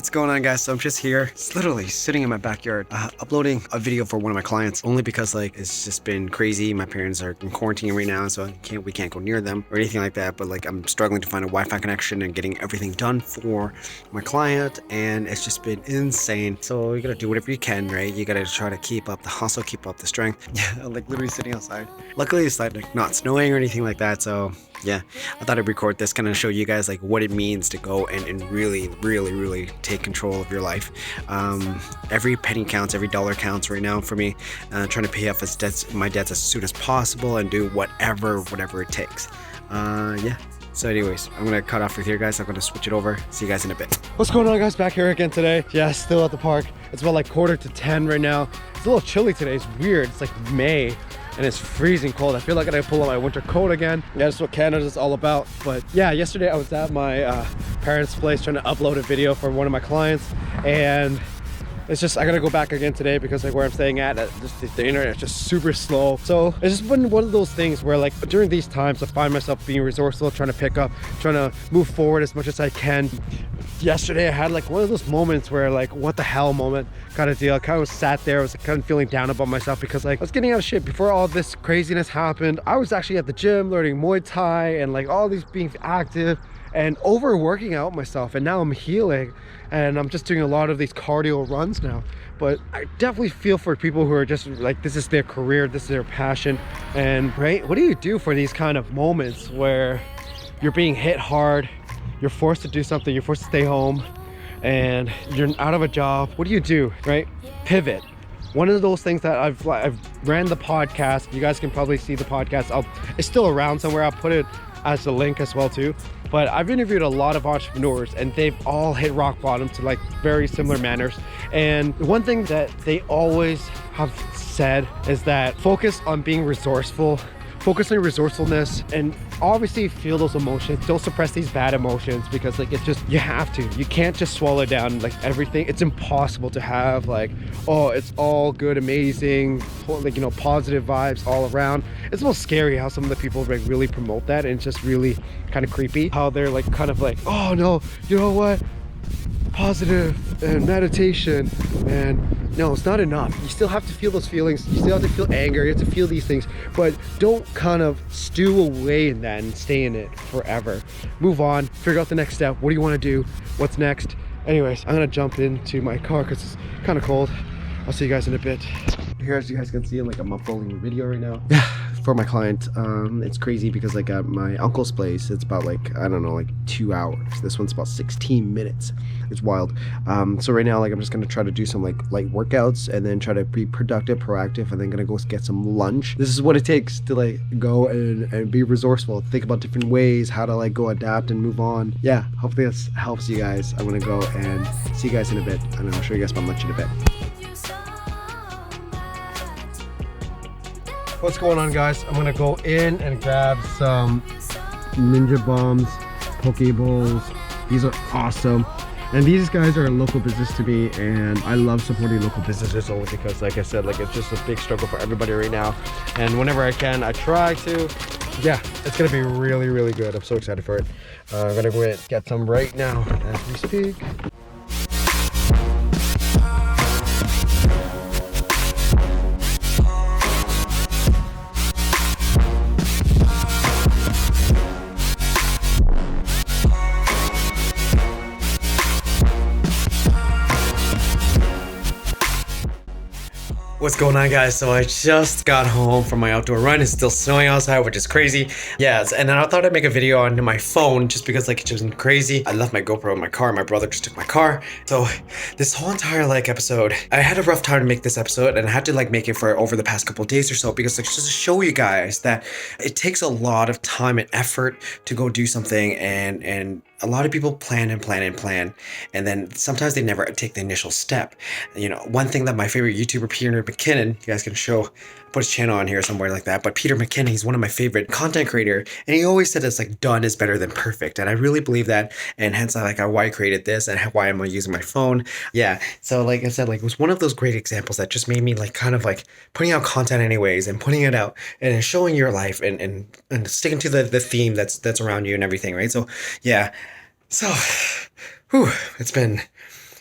What's going on, guys? So I'm just here, it's literally sitting in my backyard, uploading a video for one of my clients, only because like it's just been crazy. My parents are in quarantine right now, so we can't go near them or anything like that. But like I'm struggling to find a Wi-Fi connection and getting everything done for my client, and it's just been insane. So you gotta do whatever you can, right? You gotta try to keep up the hustle, keep up the strength. Yeah, like literally sitting outside. Luckily, it's like not snowing or anything like that, so yeah, I thought I'd record this, kind of show you guys like what it means to go and really take control of your life. Every penny counts, every dollar counts right now for me. Trying to pay off my debts as soon as possible and do whatever it takes. Yeah. So anyways, I'm gonna cut off with here, guys. I'm gonna switch it over. See you guys in a bit. What's going on, guys? Back here again today. Yeah, still at the park. It's about like 9:45 right now. It's a little chilly today. It's weird. It's like May. And it's freezing cold. I feel like I gotta pull out my winter coat again. Yeah, that's what Canada's all about. But yeah, yesterday I was at my parents' place trying to upload a video for one of my clients, and it's just I gotta go back again today because like where I'm staying at just the internet is just super slow. So it's just been one of those things where like during these times I find myself being resourceful, trying to pick up, trying to move forward as much as I can. Yesterday I had like one of those moments where like what the hell moment kind of deal. I kind of sat there, I was kind of feeling down about myself because like I was getting out of shape before all this craziness happened. I was actually at the gym learning Muay Thai and like all these being active and overworking out myself, and now I'm healing and I'm just doing a lot of these cardio runs now. But I definitely feel for people who are just like, this is their career, this is their passion. And right, what do you do for these kind of moments where you're being hit hard, you're forced to do something, you're forced to stay home and you're out of a job? What do you do, right? Pivot. One of those things that I've ran the podcast. You guys can probably see the podcast. It's still around somewhere. I'll put it as a link as well too. But I've interviewed a lot of entrepreneurs and they've all hit rock bottom to like very similar manners. And one thing that they always have said is that focus on being resourceful, focus on your resourcefulness, and obviously feel those emotions. Don't suppress these bad emotions because like it's just, you have to. You can't just swallow down like everything. It's impossible to have like, oh, it's all good, amazing, like, you know, positive vibes all around. It's a little scary how some of the people like really promote that, and it's just really kind of creepy how they're like kind of like, oh no, you know what? Positive and meditation, and no, it's not enough. You still have to feel those feelings. You still have to feel anger. You have to feel these things, but don't kind of stew away in that and stay in it forever. Move on, figure out the next step. What do you want to do? What's next? Anyways, I'm gonna jump into my car because it's kind of cold. I'll see you guys in a bit. Here, as you guys can see, like I'm uploading a video right now for my client. It's crazy because like at my uncle's place, it's about like, I don't know, like 2 hours. This one's about 16 minutes. It's wild. So right now, like I'm just gonna try to do some like light workouts and then try to be productive, proactive, and then gonna go get some lunch. This is what it takes to like go and be resourceful, think about different ways, how to like go adapt and move on. Yeah, hopefully this helps you guys. I'm gonna go and see you guys in a bit, and I'll show you guys my lunch in a bit. What's going on, guys? I'm gonna go in and grab some Ninja Bombs, Pokeballs. These are awesome. And these guys are a local business to me, and I love supporting local businesses only because, like I said, like it's just a big struggle for everybody right now. And whenever I can, I try to. Yeah, it's gonna be really good. I'm so excited for it. I'm gonna go and get some right now as we speak. What's going on, guys? So I just got home from my outdoor run. It's still snowing outside, which is crazy. Yes, and then I thought I'd make a video on my phone just because like it's just crazy. I left my GoPro in my car. My brother just took my car. So this whole entire like episode, I had a rough time to make this episode, and I had to like make it for over the past couple of days or so because like just to show you guys that it takes a lot of time and effort to go do something, and a lot of people plan, and then sometimes they never take the initial step. You know, one thing that my favorite YouTuber Peter Mckinnon, you guys can put his channel on here somewhere like that, but Peter McKinnon, he's one of my favorite content creator, and he always said it's like done is better than perfect, and I really believe that, and hence why I created this and why I'm using my phone. Yeah, so like I said, like it was one of those great examples that just made me like kind of like putting out content anyways and putting it out and showing your life and sticking to the theme that's around you and everything, right? So yeah, so whew, it's been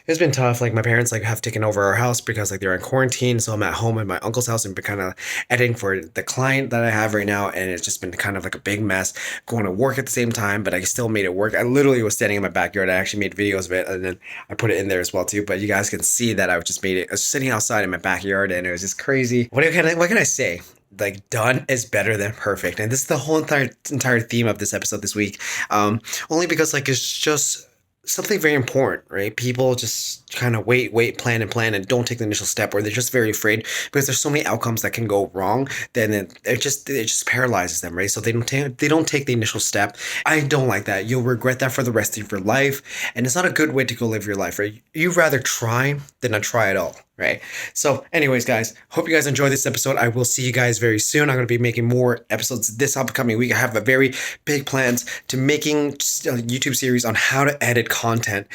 It's been tough. Like my parents like have taken over our house because like they're in quarantine, so I'm at home at my uncle's house and been kind of editing for the client that I have right now, and it's just been kind of like a big mess going to work at the same time, but I still made it work. I literally was standing in my backyard. I actually made videos of it, and then I put it in there as well too. But you guys can see that I just made it. I was sitting outside in my backyard, and it was just crazy. What can I say? Like done is better than perfect, and this is the whole entire theme of this episode this week. Only because like it's just something very important, right? People just kind of wait, plan, and don't take the initial step, or they're just very afraid because there's so many outcomes that can go wrong. Then it just paralyzes them, right? So they don't take the initial step. I don't like that. You'll regret that for the rest of your life, and it's not a good way to go live your life, right? You'd rather try than not try at all. Right. So anyways, guys, hope you guys enjoy this episode. I will see you guys very soon. I'm going to be making more episodes this upcoming week. I have a very big plans to making a YouTube series on how to edit content.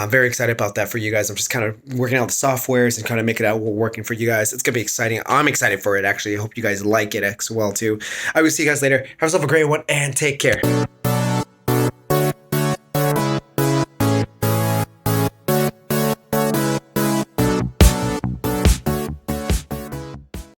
Very excited about that for you guys. I'm just kind of working out the softwares and kind of make it out working for you guys. It's going to be exciting. I'm excited for it, actually. I hope you guys like it as well, too. I will see you guys later. Have yourself a great one and take care.